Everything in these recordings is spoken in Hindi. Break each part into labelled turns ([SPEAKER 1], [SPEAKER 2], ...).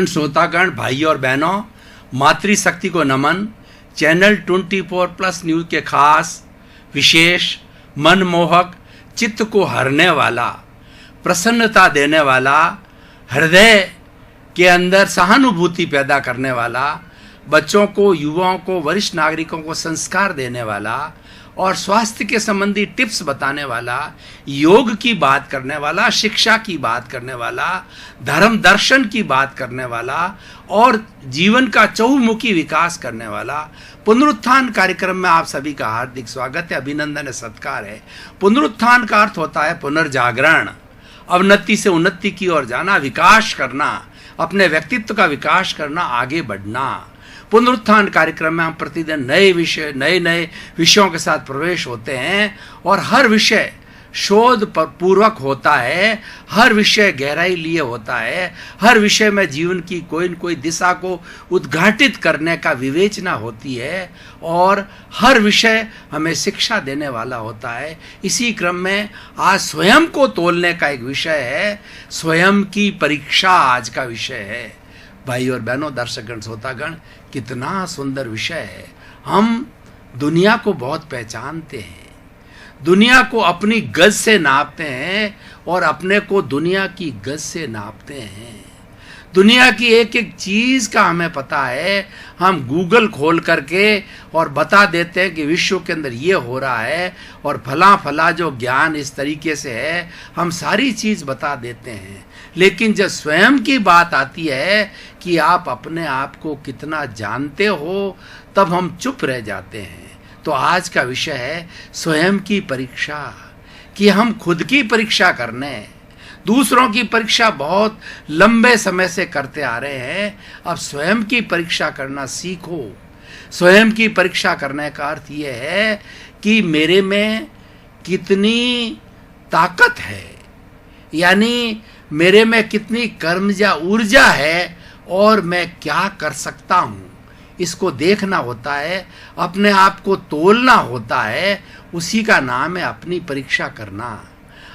[SPEAKER 1] श्रोतागण, भाई और बहनों, मातृशक्ति को नमन। चैनल 24+ न्यूज के खास विशेष मनमोहक, चित्त को हरने वाला, प्रसन्नता देने वाला, हृदय के अंदर सहानुभूति पैदा करने वाला, बच्चों को, युवाओं को, वरिष्ठ नागरिकों को संस्कार देने वाला और स्वास्थ्य के संबंधी टिप्स बताने वाला, योग की बात करने वाला, शिक्षा की बात करने वाला, धर्म दर्शन की बात करने वाला और जीवन का चहुमुखी विकास करने वाला पुनरुत्थान कार्यक्रम में आप सभी का हार्दिक स्वागत है, अभिनंदन है, सत्कार है। पुनरुत्थान का अर्थ होता है पुनर्जागरण, अवनति से उन्नति की ओर जाना, विकास करना, अपने व्यक्तित्व का विकास करना, आगे बढ़ना। पुनरुत्थान कार्यक्रम में हम प्रतिदिन नए विषयों के साथ प्रवेश होते हैं और हर विषय शोध पूर्वक होता है, हर विषय गहराई लिए होता है, हर विषय में जीवन की कोई न कोई दिशा को उद्घाटित करने का विवेचना होती है और हर विषय हमें शिक्षा देने वाला होता है। इसी क्रम में आज स्वयं को तोलने का एक विषय है, स्वयं की परीक्षा आज का विषय है। भाई और बहनों, दर्शकगण, श्रोतागण, कितना सुंदर विषय है। हम दुनिया को बहुत पहचानते हैं, दुनिया को अपनी गज से नापते हैं और अपने को दुनिया की गज से नापते हैं। दुनिया की एक एक चीज का हमें पता है, हम गूगल खोल करके और बता देते हैं कि विश्व के अंदर ये हो रहा है और फला फला जो ज्ञान इस तरीके से है, हम सारी चीज बता देते हैं। लेकिन जब स्वयं की बात आती है कि आप अपने आप को कितना जानते हो, तब हम चुप रह जाते हैं। तो आज का विषय है स्वयं की परीक्षा, कि हम खुद की परीक्षा करने, दूसरों की परीक्षा बहुत लंबे समय से करते आ रहे हैं, अब स्वयं की परीक्षा करना सीखो। स्वयं की परीक्षा करने का अर्थ ये है कि मेरे में कितनी ताकत है, यानी मेरे में कितनी कर्मजा ऊर्जा है और मैं क्या कर सकता हूँ, इसको देखना होता है, अपने आप को तोलना होता है। उसी का नाम है अपनी परीक्षा करना।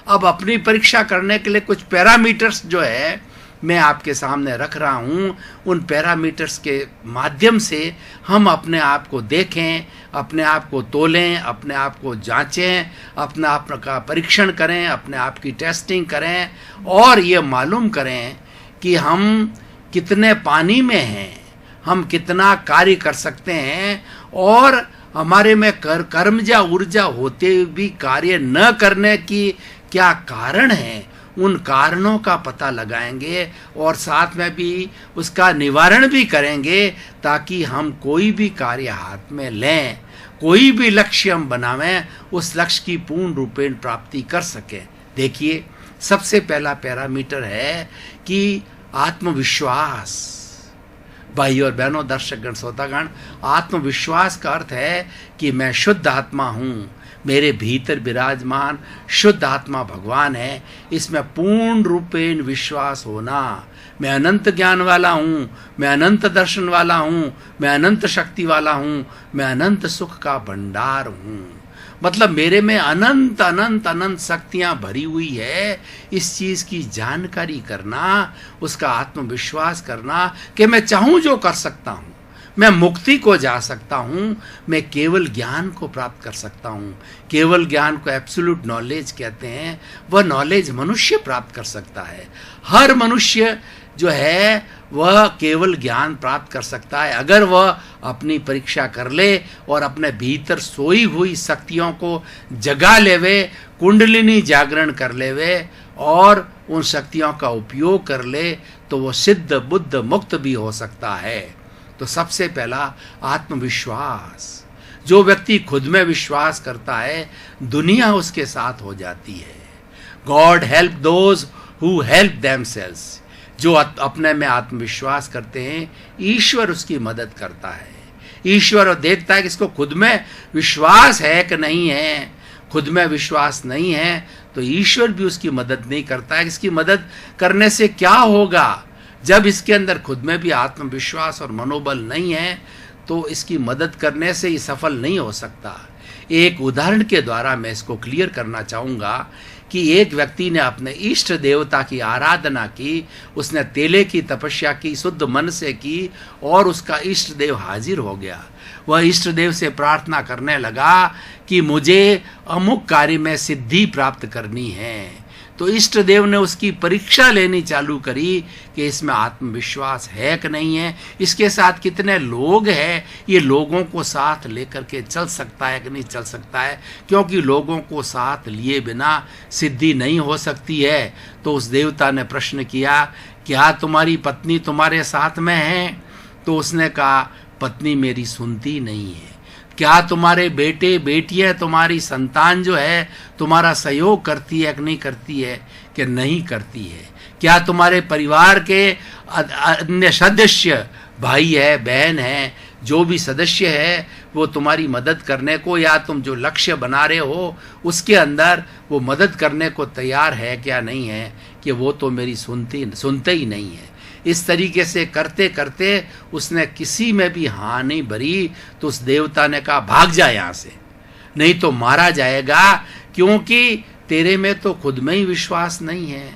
[SPEAKER 1] अब अपनी परीक्षा करने के लिए कुछ पैरामीटर्स जो है मैं आपके सामने रख रहा हूँ, उन पैरामीटर्स के माध्यम से हम अपने आप को देखें, अपने आप को तोलें, अपने आप को जांचें, अपने आप का परीक्षण करें, अपने आप की टेस्टिंग करें और ये मालूम करें कि हम कितने पानी में हैं, हम कितना कार्य कर सकते हैं और हमारे में कर्मजा ऊर्जा होते भी कार्य न करने की क्या कारण है, उन कारणों का पता लगाएंगे और साथ में भी उसका निवारण भी करेंगे, ताकि हम कोई भी कार्य हाथ में लें, कोई भी लक्ष्य हम बनावें, उस लक्ष्य की पूर्ण रूपेण प्राप्ति कर सकें। देखिए, सबसे पहला पैरामीटर है कि आत्मविश्वास। भाई और बहनों, दर्शकगण, श्रोतागण, आत्मविश्वास का अर्थ है कि मैं शुद्ध आत्मा हूँ, मेरे भीतर विराजमान शुद्ध आत्मा भगवान है, इसमें पूर्ण रूपेण विश्वास होना। मैं अनंत ज्ञान वाला हूँ, मैं अनंत दर्शन वाला हूँ, मैं अनंत शक्ति वाला हूँ, मैं अनंत सुख का भंडार हूँ। मतलब मेरे में अनंत अनंत अनंत शक्तियाँ भरी हुई है। इस चीज़ की जानकारी करना, उसका आत्मविश्वास करना कि मैं चाहूँ जो कर सकता हूँ, मैं मुक्ति को जा सकता हूँ, मैं केवल ज्ञान को प्राप्त कर सकता हूँ। केवल ज्ञान को एब्सोल्यूट नॉलेज कहते हैं, वह नॉलेज मनुष्य प्राप्त कर सकता है। हर मनुष्य जो है वह केवल ज्ञान प्राप्त कर सकता है अगर वह अपनी परीक्षा कर ले और अपने भीतर सोई हुई शक्तियों को जगा लेवे, कुंडलिनी जागरण कर लेवे और उन शक्तियों का उपयोग कर ले, तो वो सिद्ध बुद्ध मुक्त भी हो सकता है। तो सबसे पहला आत्मविश्वास। जो व्यक्ति खुद में विश्वास करता है, दुनिया उसके साथ हो जाती है। God help those who help themselves. जो अपने में आत्मविश्वास करते हैं, ईश्वर उसकी मदद करता है। ईश्वर देखता है कि इसको खुद में विश्वास है कि नहीं है। खुद में विश्वास नहीं है तो ईश्वर भी उसकी मदद नहीं करता है। इसकी मदद करने से क्या होगा? जब इसके अंदर खुद में भी आत्मविश्वास और मनोबल नहीं है तो इसकी मदद करने से ये सफल नहीं हो सकता। एक उदाहरण के द्वारा मैं इसको क्लियर करना चाहूँगा कि एक व्यक्ति ने अपने इष्ट देवता की आराधना की, उसने तेले की तपस्या की, शुद्ध मन से की, और उसका इष्ट देव हाजिर हो गया। वह इष्ट देव से प्रार्थना करने लगा कि मुझे अमुक कार्य में सिद्धि प्राप्त करनी है। तो इष्ट देव ने उसकी परीक्षा लेनी चालू करी कि इसमें आत्मविश्वास है कि नहीं है, इसके साथ कितने लोग हैं, ये लोगों को साथ लेकर के चल सकता है कि नहीं चल सकता है, क्योंकि लोगों को साथ लिए बिना सिद्धि नहीं हो सकती है। तो उस देवता ने प्रश्न किया, क्या तुम्हारी पत्नी तुम्हारे साथ में है? तो उसने कहा, पत्नी मेरी सुनती नहीं है। क्या तुम्हारे बेटे बेटियां, तुम्हारी संतान जो है तुम्हारा सहयोग करती है कि नहीं करती है? कि नहीं करती है। क्या तुम्हारे परिवार के अन्य सदस्य, भाई है, बहन है, जो भी सदस्य है, वो तुम्हारी मदद करने को, या तुम जो लक्ष्य बना रहे हो उसके अंदर वो मदद करने को तैयार है क्या नहीं है? कि वो तो मेरी सुनते ही नहीं है। इस तरीके से करते करते उसने किसी में भी हाँ नहीं भरी। तो उस देवता ने कहा, भाग जा यहाँ से, नहीं तो मारा जाएगा, क्योंकि तेरे में तो खुद में ही विश्वास नहीं है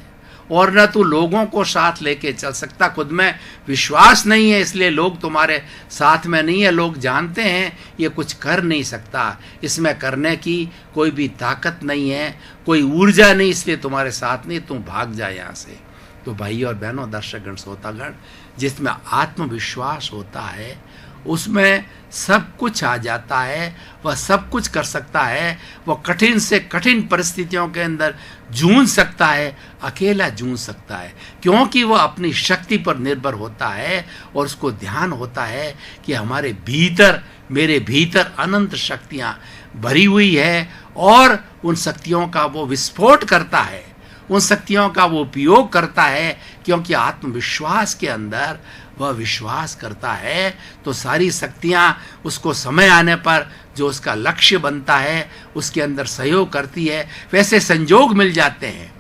[SPEAKER 1] और न तू लोगों को साथ लेके चल सकता। खुद में विश्वास नहीं है, इसलिए लोग तुम्हारे साथ में नहीं है। लोग जानते हैं ये कुछ कर नहीं सकता, इसमें करने की कोई भी ताकत नहीं है, कोई ऊर्जा नहीं, इसलिए तुम्हारे साथ नहीं, तू भाग जा यहाँ से। तो भाई और बहनों, दर्शकगण, श्रोतागण, जिसमें आत्मविश्वास होता है उसमें सब कुछ आ जाता है, वह सब कुछ कर सकता है, वह कठिन से कठिन परिस्थितियों के अंदर जूझ सकता है, अकेला जूझ सकता है, क्योंकि वह अपनी शक्ति पर निर्भर होता है और उसको ध्यान होता है कि हमारे भीतर, मेरे भीतर अनंत शक्तियाँ भरी हुई है और उन शक्तियों का वो विस्फोट करता है, उन शक्तियों का वो उपयोग करता है, क्योंकि आत्मविश्वास के अंदर वह विश्वास करता है तो सारी शक्तियाँ उसको समय आने पर जो उसका लक्ष्य बनता है उसके अंदर सहयोग करती है, वैसे संजोग मिल जाते हैं।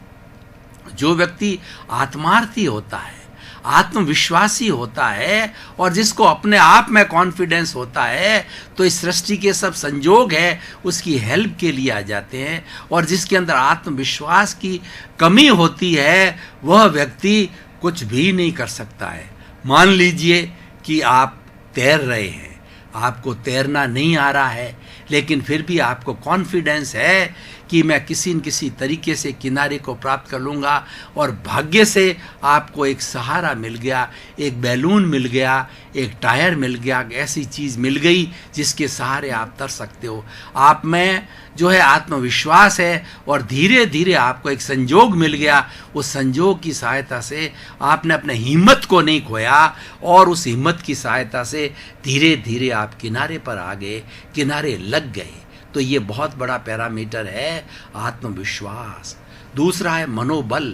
[SPEAKER 1] जो व्यक्ति आत्मार्थी होता है, आत्मविश्वासी होता है और जिसको अपने आप में कॉन्फिडेंस होता है, तो इस सृष्टि के सब संजोग है उसकी हेल्प के लिए आ जाते हैं। और जिसके अंदर आत्मविश्वास की कमी होती है वह व्यक्ति कुछ भी नहीं कर सकता है। मान लीजिए कि आप तैर रहे हैं, आपको तैरना नहीं आ रहा है, लेकिन फिर भी आपको कॉन्फिडेंस है कि मैं किसी न किसी तरीके से किनारे को प्राप्त कर लूँगा, और भाग्य से आपको एक सहारा मिल गया, एक बैलून मिल गया, एक टायर मिल गया, ऐसी चीज़ मिल गई जिसके सहारे आप तर सकते हो। आप में जो है आत्मविश्वास है और धीरे धीरे आपको एक संजोग मिल गया, उस संजोग की सहायता से आपने अपने हिम्मत को नहीं खोया और उस हिम्मत की सहायता से धीरे धीरे आप किनारे पर आ गए, किनारे लग गए। तो ये बहुत बड़ा पैरामीटर है आत्मविश्वास। दूसरा है मनोबल।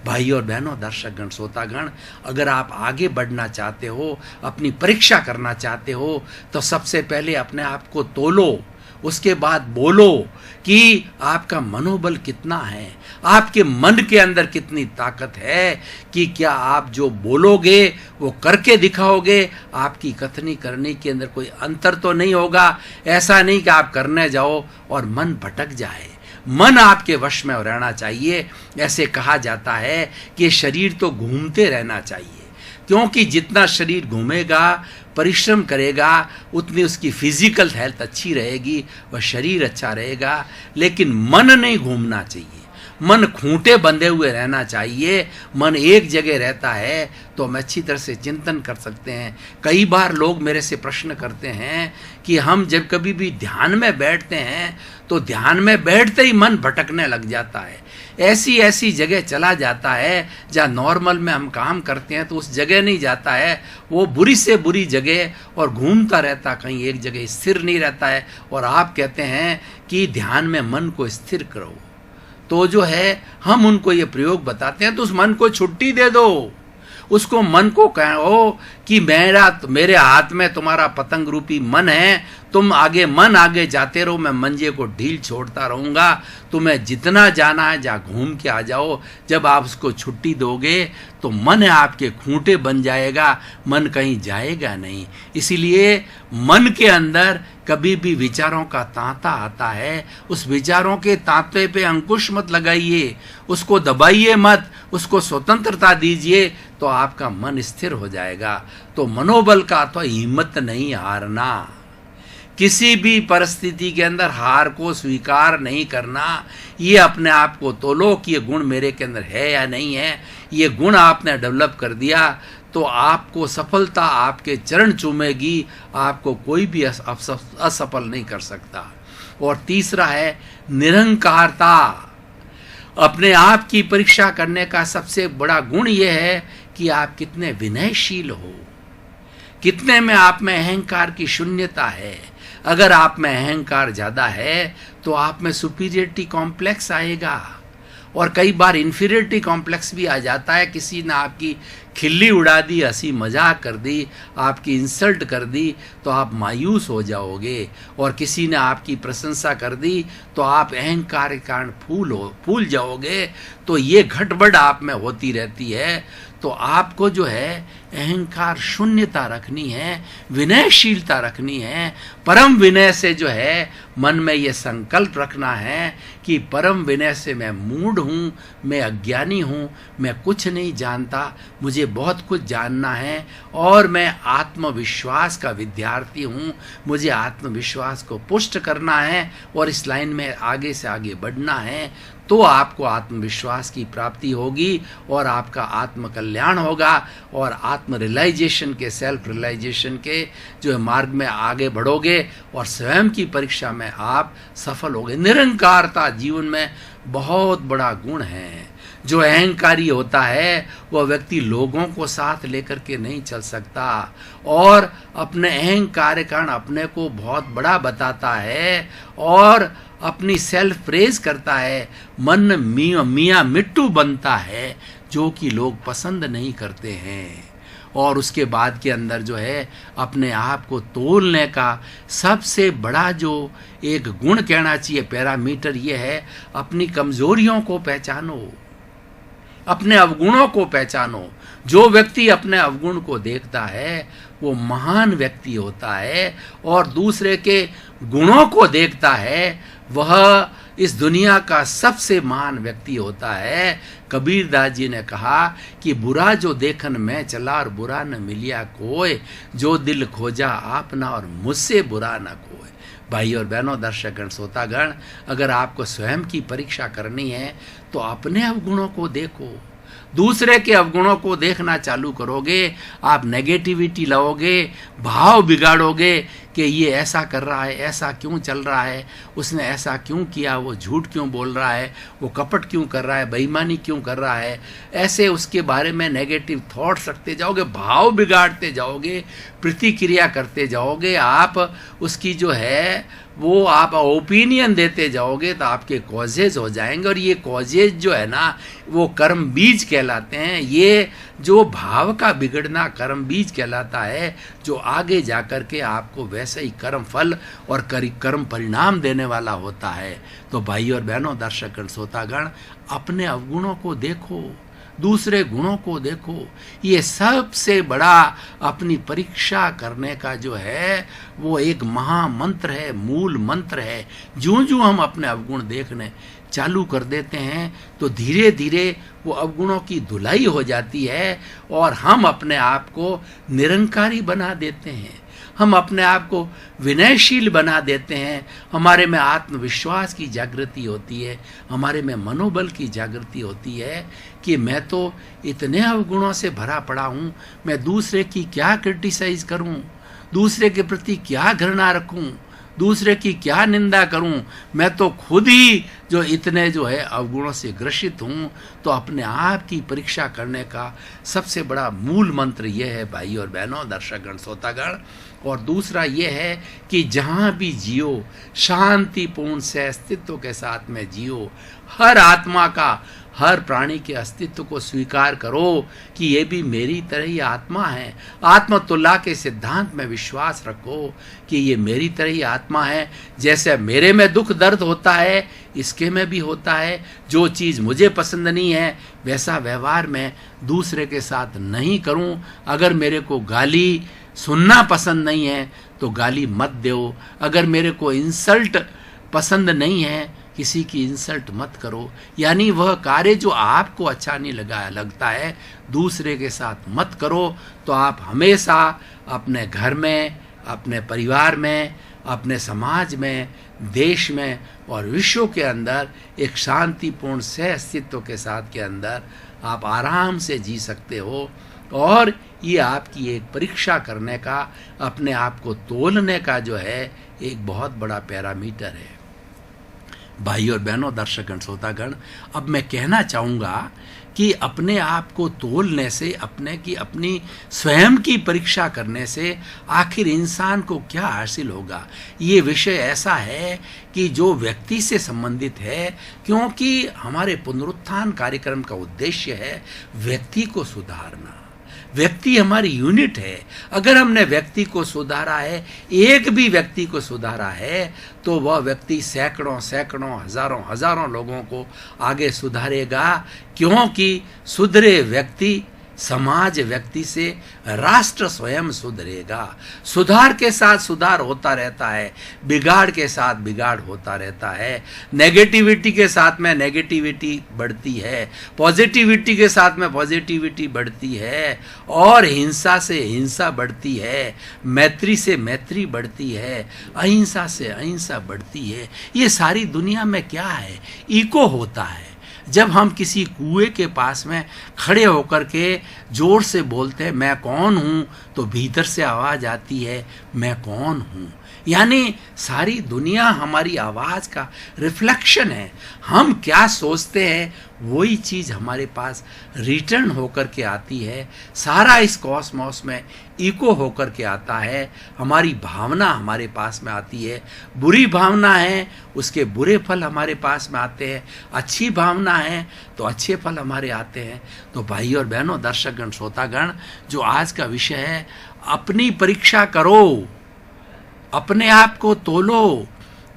[SPEAKER 1] भाई और बहनों, दर्शकगण, श्रोतागण, अगर आप आगे बढ़ना चाहते हो, अपनी परीक्षा करना चाहते हो, तो सबसे पहले अपने आप को तोलो, उसके बाद बोलो कि आपका मनोबल कितना है, आपके मन के अंदर कितनी ताकत है कि क्या आप जो बोलोगे वो करके दिखाओगे। आपकी कथनी करने के अंदर कोई अंतर तो नहीं होगा। ऐसा नहीं कि आप करने जाओ और मन भटक जाए। मन आपके वश में रहना चाहिए। ऐसे कहा जाता है कि शरीर तो घूमते रहना चाहिए, क्योंकि जितना शरीर घूमेगा, परिश्रम करेगा, उतनी उसकी फिजिकल हेल्थ अच्छी रहेगी, वह शरीर अच्छा रहेगा। लेकिन मन नहीं घूमना चाहिए, मन खूंटे बंधे हुए रहना चाहिए। मन एक जगह रहता है तो हम अच्छी तरह से चिंतन कर सकते हैं। कई बार लोग मेरे से प्रश्न करते हैं कि हम जब कभी भी ध्यान में बैठते हैं तो ध्यान में बैठते ही मन भटकने लग जाता है, ऐसी ऐसी जगह चला जाता है जहाँ नॉर्मल में हम काम करते हैं तो उस जगह नहीं जाता है, वो बुरी से बुरी जगह और घूमता रहता, कहीं एक जगह स्थिर नहीं रहता है। और आप कहते हैं कि ध्यान में मन को स्थिर करो, तो जो है हम उनको ये प्रयोग बताते हैं तो उस मन को छुट्टी दे दो, उसको मन को कहो कि मेरे हाथ में तुम्हारा पतंग रूपी मन है, तुम आगे जाते रहो, मैं मंजे को ढील छोड़ता रहूंगा, तुम्हें जितना जाना है जा घूम के आ जाओ। जब आप उसको छुट्टी दोगे तो मन आपके खूंटे बन जाएगा, मन कहीं जाएगा नहीं। इसीलिए मन के अंदर कभी भी विचारों का तांता आता है, उस विचारों के तांते पे अंकुश मत लगाइए, उसको दबाइए मत, उसको स्वतंत्रता दीजिए, तो आपका मन स्थिर हो जाएगा। तो मनोबल का तो हिम्मत नहीं हारना, किसी भी परिस्थिति के अंदर हार को स्वीकार नहीं करना। ये अपने आप को तोलो कि ये गुण मेरे के अंदर है या नहीं है। ये गुण आपने डेवलप कर दिया तो आपको सफलता आपके चरण चूमेगी, आपको कोई भी असफल नहीं कर सकता। और तीसरा है निरंकारता। अपने आप की परीक्षा करने का सबसे बड़ा गुण यह है कि आप कितने विनयशील हो, कितने में आप में अहंकार की शून्यता है। अगर आप में अहंकार ज्यादा है तो आप में सुपीरियरिटी कॉम्प्लेक्स आएगा, और कई बार इन्फीरियरिटी कॉम्प्लेक्स भी आ जाता है। किसी ने आपकी खिल्ली उड़ा दी, हंसी मजाक कर दी, आपकी इंसल्ट कर दी तो आप मायूस हो जाओगे, और किसी ने आपकी प्रशंसा कर दी तो आप अहंकार के कारण फूल जाओगे। तो ये घटबढ़ आप में होती रहती है। तो आपको जो है अहंकार शून्यता रखनी है, विनयशीलता रखनी है। परम विनय से जो है मन में ये संकल्प रखना है कि परम विनय से मैं मूढ़ हूँ, मैं अज्ञानी हूँ, मैं कुछ नहीं जानता, मुझे बहुत कुछ जानना है, और मैं आत्मविश्वास का विद्यार्थी हूँ, मुझे आत्मविश्वास को पुष्ट करना है और इस लाइन में आगे से आगे बढ़ना है। तो आपको आत्मविश्वास की प्राप्ति होगी और आपका आत्म कल्याण होगा, और आत्म रियलाइजेशन के, सेल्फ रियलाइजेशन के जो मार्ग में आगे बढ़ोगे और स्वयं की परीक्षा में आप सफल होगे। निरंकारता जीवन में बहुत बड़ा गुण है। जो अहंकारी होता है वह व्यक्ति लोगों को साथ लेकर के नहीं चल सकता, और अपने अहंकार के कारण अपने को बहुत बड़ा बताता है और अपनी सेल्फ प्रेज करता है। मन मियाँ मिट्टू बनता है, जो कि लोग पसंद नहीं करते हैं। और उसके बाद के अंदर जो है अपने आप को तोलने का सबसे बड़ा जो एक गुण कहना चाहिए, पैरामीटर ये है, अपनी कमजोरियों को पहचानो, अपने अवगुणों को पहचानो। जो व्यक्ति अपने अवगुण को देखता है वो महान व्यक्ति होता है, और दूसरे के गुणों को देखता है वह इस दुनिया का सबसे महान व्यक्ति होता है। कबीरदास जी ने कहा कि बुरा जो देखन में चला और बुरा न मिलिया कोय, जो दिल खोजा आपना और मुझसे बुरा न कोय। भाई और बहनों, दर्शकगण, श्रोतागण, अगर आपको स्वयं की परीक्षा करनी है तो अपने अवगुणों को देखो। दूसरे के अवगुणों को देखना चालू करोगे, आप नेगेटिविटी लाओगे, भाव बिगाड़ोगे कि ये ऐसा कर रहा है, ऐसा क्यों चल रहा है, उसने ऐसा क्यों किया, वो झूठ क्यों बोल रहा है, वो कपट क्यों कर रहा है, बेईमानी क्यों कर रहा है, ऐसे उसके बारे में नेगेटिव थॉट्स रखते जाओगे, भाव बिगाड़ते जाओगे, प्रतिक्रिया करते जाओगे, आप उसकी जो है वो आप ओपिनियन देते जाओगे, तो आपके कॉजेज हो जाएंगे। और ये कॉजेज जो है ना वो कर्म बीज कहलाते हैं। ये जो भाव का बिगड़ना कर्म बीज कहलाता है, जो आगे जाकर के आपको वैसे ही कर्म फल और कर्म परिणाम देने वाला होता है। तो भाई और बहनों, दर्शकगण, श्रोतागण, अपने अवगुणों को देखो, दूसरे गुणों को देखो। ये सबसे बड़ा अपनी परीक्षा करने का जो है वो एक महामंत्र है, मूल मंत्र है। ज्यों ज्यों हम अपने अवगुण देखने चालू कर देते हैं तो धीरे धीरे वो अवगुणों की धुलाई हो जाती है और हम अपने आप को निरंकारी बना देते हैं, हम अपने आप को विनयशील बना देते हैं। हमारे में आत्मविश्वास की जागृति होती है, हमारे में मनोबल की जागृति होती है कि मैं तो इतने अवगुणों से भरा पड़ा हूँ, मैं दूसरे की क्या क्रिटिसाइज करूँ, दूसरे के प्रति क्या घृणा रखूँ, दूसरे की क्या निंदा करूं, मैं तो खुद ही जो इतने जो है अवगुणों से ग्रसित हूँ, तो अपने आप की परीक्षा करने का सबसे बड़ा मूल मंत्र ये है भाई और बहनों, दर्शकगण, श्रोतागण। और दूसरा ये है कि जहाँ भी जियो शांतिपूर्ण से अस्तित्व के साथ में जियो। हर आत्मा का, हर प्राणी के अस्तित्व को स्वीकार करो कि ये भी मेरी तरह ही आत्मा है। आत्मतुल्ला के सिद्धांत में विश्वास रखो कि ये मेरी तरह ही आत्मा है। जैसे मेरे में दुख दर्द होता है, इसके में भी होता है। जो चीज़ मुझे पसंद नहीं है वैसा व्यवहार मैं दूसरे के साथ नहीं करूं। अगर मेरे को गाली सुनना पसंद नहीं है तो गाली मत दो। अगर मेरे को इंसल्ट पसंद नहीं है, किसी की इंसल्ट मत करो। यानी वह कार्य जो आपको अच्छा नहीं लगता है, दूसरे के साथ मत करो। तो आप हमेशा अपने घर में, अपने परिवार में, अपने समाज में, देश में और विश्व के अंदर एक शांतिपूर्ण सह अस्तित्व के साथ के अंदर आप आराम से जी सकते हो। और ये आपकी एक परीक्षा करने का, अपने आप को तोलने का जो है एक बहुत बड़ा पैरामीटर है। भाई और बहनों, दर्शकगण, श्रोतागण, अब मैं कहना चाहूँगा कि अपने आप को तोलने से, अपनी स्वयं की परीक्षा करने से आखिर इंसान को क्या हासिल होगा। ये विषय ऐसा है कि जो व्यक्ति से संबंधित है, क्योंकि हमारे पुनरुत्थान कार्यक्रम का उद्देश्य है व्यक्ति को सुधारना। व्यक्ति हमारी यूनिट है। अगर हमने व्यक्ति को सुधारा है, एक भी व्यक्ति को सुधारा है, तो वह व्यक्ति सैकड़ों सैकड़ों, हजारों हजारों लोगों को आगे सुधारेगा। क्योंकि सुधरे व्यक्ति, समाज व्यक्ति से राष्ट्र स्वयं सुधरेगा। सुधार के साथ सुधार होता रहता है, बिगाड़ के साथ बिगाड़ होता रहता है, नेगेटिविटी के साथ में नेगेटिविटी बढ़ती है, पॉजिटिविटी के साथ में पॉजिटिविटी बढ़ती है, और हिंसा से हिंसा बढ़ती है, मैत्री से मैत्री बढ़ती है, अहिंसा से अहिंसा बढ़ती है। ये सारी दुनिया में क्या है? इको होता है। जब हम किसी कुएं के पास में खड़े होकर के जोर से बोलते हैं मैं कौन हूँ, तो भीतर से आवाज़ आती है मैं कौन हूँ। यानी सारी दुनिया हमारी आवाज़ का रिफ्लेक्शन है। हम क्या सोचते हैं वही चीज़ हमारे पास रिटर्न होकर के आती है। सारा इस कॉस्मॉस में इको होकर के आता है। हमारी भावना हमारे पास में आती है। बुरी भावना है, उसके बुरे फल हमारे पास में आते हैं। अच्छी भावना है तो अच्छे फल हमारे आते हैं। तो भाई और बहनों, दर्शकगण, श्रोतागण, जो आज का विषय है, अपनी परीक्षा करो, अपने आप को तोलो,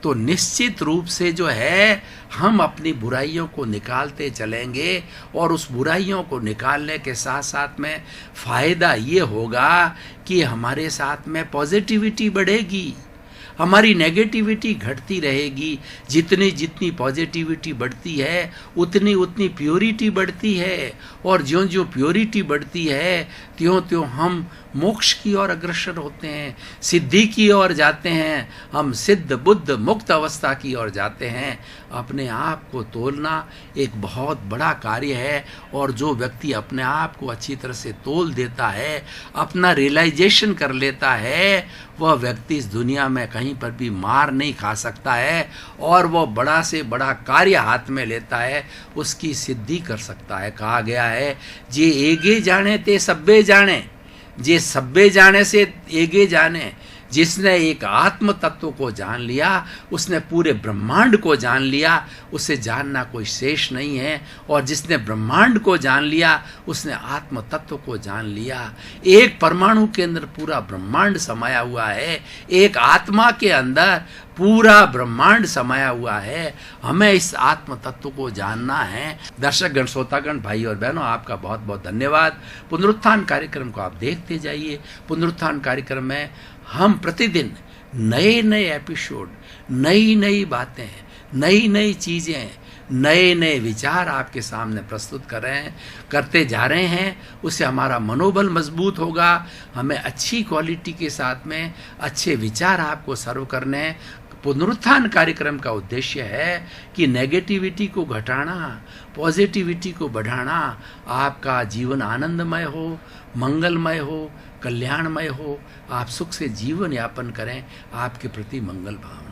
[SPEAKER 1] तो निश्चित रूप से जो है हम अपनी बुराइयों को निकालते चलेंगे। और उस बुराइयों को निकालने के साथ साथ में फ़ायदा ये होगा कि हमारे साथ में पॉजिटिविटी बढ़ेगी, हमारी नेगेटिविटी घटती रहेगी। जितनी जितनी पॉजिटिविटी बढ़ती है उतनी उतनी प्योरिटी बढ़ती है, और ज्यों ज्यों प्योरिटी बढ़ती है त्यों त्यों हम मोक्ष की ओर अग्रसर होते हैं, सिद्धि की ओर जाते हैं, हम सिद्ध बुद्ध मुक्त अवस्था की ओर जाते हैं। अपने आप को तोलना एक बहुत बड़ा कार्य है, और जो व्यक्ति अपने आप को अच्छी तरह से तोल देता है, अपना रियलाइजेशन कर लेता है, वह व्यक्ति इस दुनिया में कहीं पर भी मार नहीं खा सकता है, और वह बड़ा से बड़ा कार्य हाथ में लेता है, उसकी सिद्धि कर सकता है। कहा गया है जे एगे जाने ते सब्बे जाने, जे सब्बे जाने से एगे जाने। जिसने एक आत्म तत्व को जान लिया उसने पूरे ब्रह्मांड को जान लिया, उसे जानना कोई शेष नहीं है। और जिसने ब्रह्मांड को जान लिया उसने आत्म तत्व को जान लिया। एक परमाणु के अंदर पूरा ब्रह्मांड समाया हुआ है, एक आत्मा के अंदर पूरा ब्रह्मांड समाया हुआ है। हमें इस आत्म तत्व को जानना है। दर्शकगण, श्रोतागण, भाई और बहनों, आपका बहुत बहुत धन्यवाद। पुनरुत्थान कार्यक्रम को आप देखते जाइए। पुनरुत्थान कार्यक्रम में हम प्रतिदिन नए नए एपिसोड, नई नई बातें, नई नई चीज़ें, नए नए विचार आपके सामने प्रस्तुत करते जा रहे हैं। उससे हमारा मनोबल मजबूत होगा। हमें अच्छी क्वालिटी के साथ में अच्छे विचार आपको सर्व करने हैं। पुनरुत्थान कार्यक्रम का उद्देश्य है कि नेगेटिविटी को घटाना, पॉजिटिविटी को बढ़ाना, आपका जीवन आनंदमय हो, मंगलमय हो, कल्याणमय हो, आप सुख से जीवन यापन करें। आपके प्रति मंगल भावना।